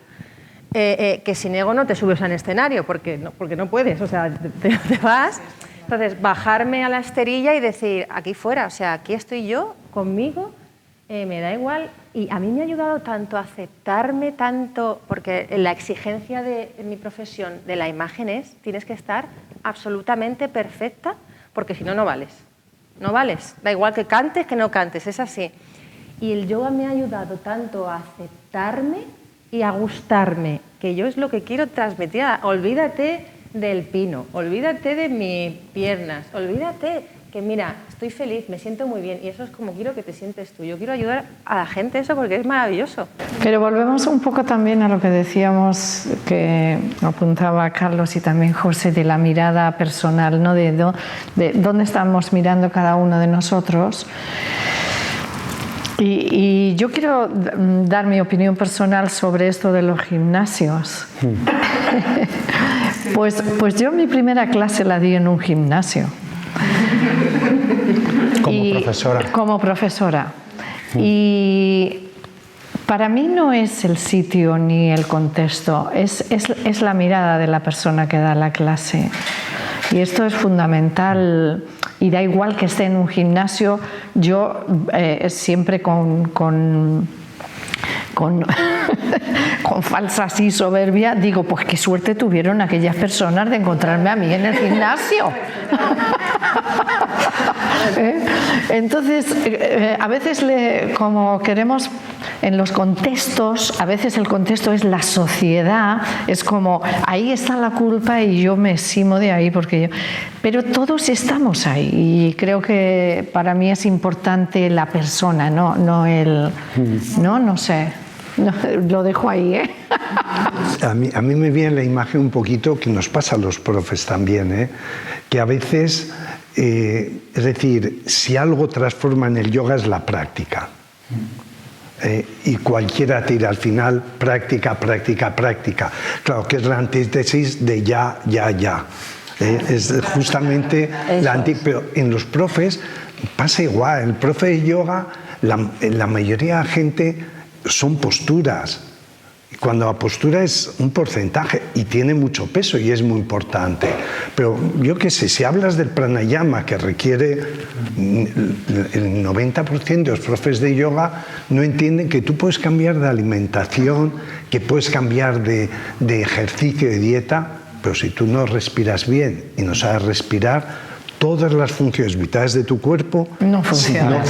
que sin ego no te subes a un escenario porque no puedes, o sea, te vas. Entonces, bajarme a la esterilla y decir, aquí fuera, o sea, aquí estoy yo, conmigo, me da igual. Y a mí me ha ayudado tanto a aceptarme, tanto, porque la exigencia de mi profesión de la imagen es, tienes que estar absolutamente perfecta, porque si no, no vales. No vales, da igual que cantes, que no cantes, es así. Y el yoga me ha ayudado tanto a aceptarme y a gustarme, que yo es lo que quiero transmitir. Olvídate del pino, olvídate de mis piernas, olvídate que mira, estoy feliz, me siento muy bien y eso es como quiero que te sientes tú. Yo quiero ayudar a la gente eso porque es maravilloso. Pero volvemos un poco también a lo que decíamos, que apuntaba Carlos y también José, de la mirada personal, ¿no? de dónde estamos mirando cada uno de nosotros. Y yo quiero dar mi opinión personal sobre esto de los gimnasios. Pues yo mi primera clase la di en un gimnasio. Como profesora. Y para mí no es el sitio ni el contexto, es la mirada de la persona que da la clase. Y esto es fundamental. Y da igual que esté en un gimnasio, yo siempre con falsa así soberbia, digo, pues qué suerte tuvieron aquellas personas de encontrarme a mí en el gimnasio. Entonces, a veces como queremos en los contextos, a veces el contexto es la sociedad, es como ahí está la culpa y yo me eximo de ahí pero todos estamos ahí y creo que para mí es importante la persona, no sé. No, lo dejo ahí, ¿eh? A mí me viene la imagen un poquito que nos pasa a los profes también, que a veces, es decir, si algo transforma en el yoga es la práctica. Y cualquiera tira al final práctica. Claro, que es la antítesis de ya. Es justamente pero en los profes pasa igual. El profe de yoga, la mayoría de la gente son posturas. Cuando la postura es un porcentaje y tiene mucho peso y es muy importante. Pero yo qué sé, si hablas del pranayama que requiere el 90% de los profes de yoga, no entienden que tú puedes cambiar de alimentación, que puedes cambiar de ejercicio, de dieta, pero si tú no respiras bien y no sabes respirar, todas las funciones vitales de tu cuerpo no funcionan.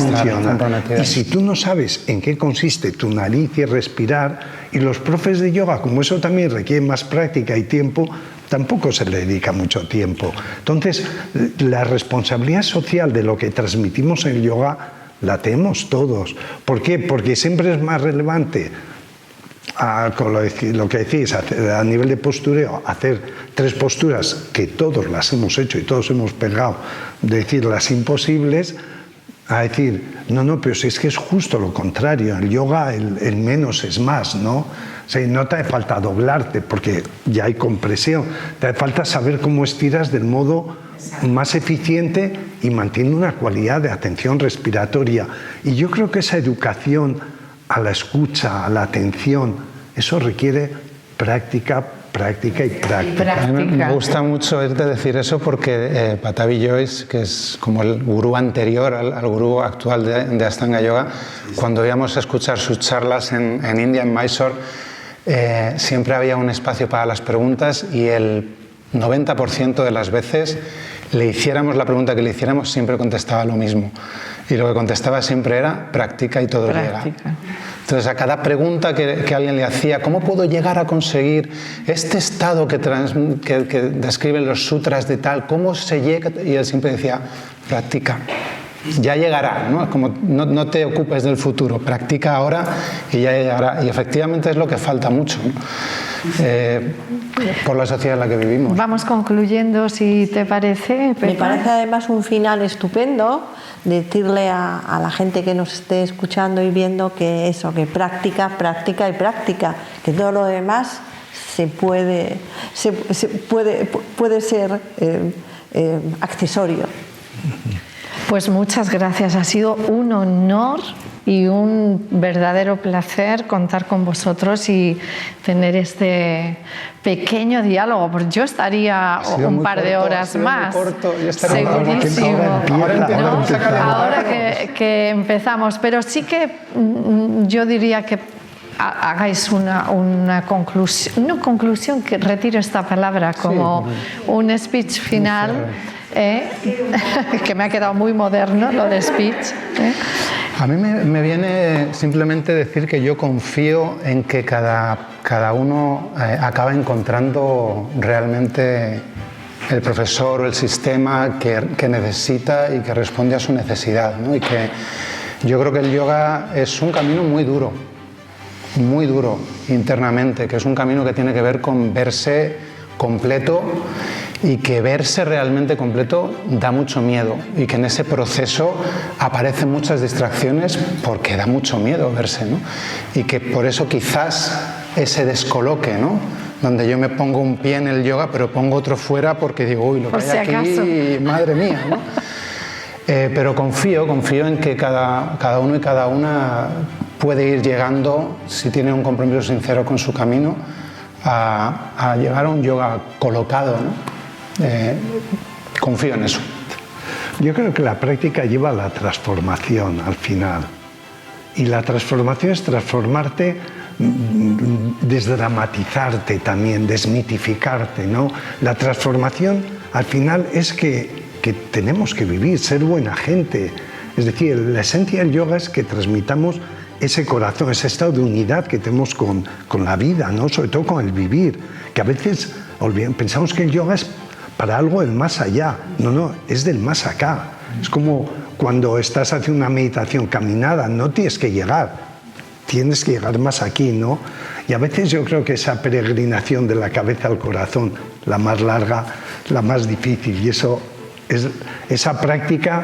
Y si tú no sabes en qué consiste tu nariz y respirar, y los profes de yoga, como eso también requiere más práctica y tiempo, tampoco se le dedica mucho tiempo. Entonces, la responsabilidad social de lo que transmitimos en el yoga la tenemos todos. ¿Por qué? Porque siempre es más relevante con lo que decís, a nivel de postureo, hacer 3 posturas que todos las hemos hecho y todos hemos pegado, decir las imposibles, a decir, no, pero si es que es justo lo contrario, el yoga el menos es más, ¿no? O sea, no te hace falta doblarte porque ya hay compresión, te hace falta saber cómo estiras del modo más eficiente y manteniendo una cualidad de atención respiratoria. Y yo creo que esa educación a la escucha, a la atención, eso requiere práctica y práctica. A mí me gusta mucho oírte decir eso porque Pattabhi Jois, que es como el gurú anterior al gurú actual de Ashtanga Yoga, cuando íbamos a escuchar sus charlas en India, en Mysore, siempre había un espacio para las preguntas y el 90% de las veces le hiciéramos la pregunta que le hiciéramos, siempre contestaba lo mismo. Y lo que contestaba siempre era práctica y todo llega. Entonces, a cada pregunta que alguien le hacía, ¿cómo puedo llegar a conseguir este estado que describen los sutras de tal? ¿Cómo se llega? Y él siempre decía, practica. Ya llegará, ¿no? Como no te ocupes del futuro, practica ahora y ya llegará. Y efectivamente es lo que falta mucho, ¿no? Por la sociedad en la que vivimos. Vamos concluyendo, si te parece, Pepa. Me parece además un final estupendo, decirle a la gente que nos esté escuchando y viendo que eso, que práctica, práctica y práctica, que todo lo demás puede ser accesorio. Pues muchas gracias, ha sido un honor y un verdadero placer contar con vosotros y tener este pequeño diálogo, porque yo estaría un par de horas más, segurísimo, ahora que empezamos, pero sí que yo diría que hagáis una conclusión, que retiro esta palabra como un speech final. Que me ha quedado muy moderno lo de speech. A mí me viene simplemente decir que yo confío en que cada uno acaba encontrando realmente el profesor o el sistema que necesita y que responde a su necesidad, ¿no? Y que yo creo que el yoga es un camino muy duro internamente, que es un camino que tiene que ver con verse completo y que verse realmente completo da mucho miedo y que en ese proceso aparecen muchas distracciones porque da mucho miedo verse, ¿no? Y que por eso quizás ese descoloque, ¿no? Donde yo me pongo un pie en el yoga pero pongo otro fuera porque digo, uy, lo que hay aquí, madre mía, ¿no? Pero confío en que cada uno y cada una puede ir llegando, si tiene un compromiso sincero con su camino, a llegar a un yoga colocado, ¿no? Confío en eso. Yo creo que la práctica lleva a la transformación al final. Y la transformación es transformarte, desdramatizarte también, desmitificarte, ¿no? La transformación al final es que tenemos que vivir, ser buena gente. Es decir, la esencia del yoga es que transmitamos ese corazón, ese estado de unidad que tenemos con la vida, ¿no? Sobre todo con el vivir, que a veces pensamos que el yoga es para algo del más allá. No, es del más acá. Es como cuando estás haciendo una meditación caminada, no tienes que llegar más aquí, ¿no? Y a veces yo creo que esa peregrinación de la cabeza al corazón, la más larga, la más difícil, y eso es esa práctica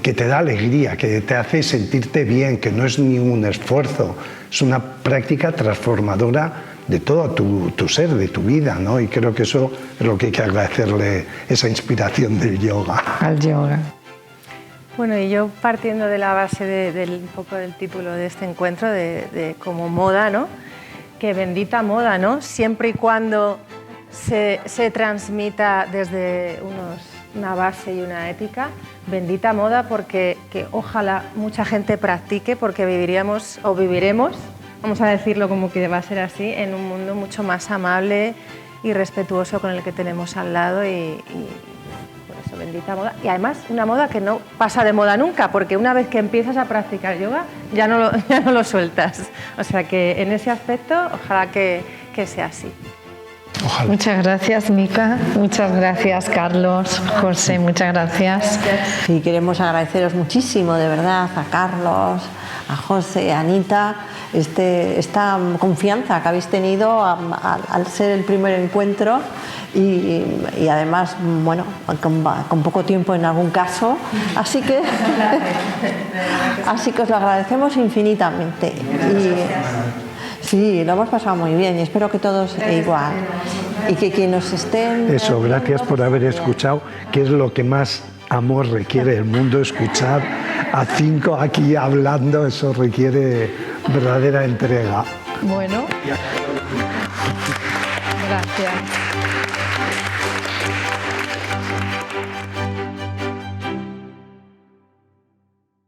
que te da alegría, que te hace sentirte bien, que no es ningún esfuerzo, es una práctica transformadora de todo tu ser, de tu vida, ¿no? Y creo que eso es lo que hay que agradecerle, esa inspiración del yoga. Al yoga. Bueno, y yo partiendo de la base un poco del título de este encuentro, de como moda, ¿no? Que bendita moda, ¿no? Siempre y cuando se transmita desde una base y una ética, bendita moda, porque que ojalá mucha gente practique, porque viviremos, vamos a decirlo como que va a ser así, en un mundo mucho más amable y respetuoso con el que tenemos al lado y por eso bendita moda. Y además una moda que no pasa de moda nunca, porque una vez que empiezas a practicar yoga ya no lo sueltas. O sea que en ese aspecto ojalá que sea así. Ojalá. Muchas gracias, Mica. Muchas gracias, Carlos. José, muchas gracias. Y queremos agradeceros muchísimo, de verdad, a Carlos, a José, a Anita, esta confianza que habéis tenido al ser el primer encuentro y además, bueno, con poco tiempo en algún caso, así que os lo agradecemos infinitamente. Sí, lo hemos pasado muy bien y espero que todos igual. Y que quien nos estén... Eso, gracias por haber escuchado, que es lo que más amor requiere el mundo, escuchar a 5 aquí hablando, eso requiere verdadera entrega. Bueno, gracias.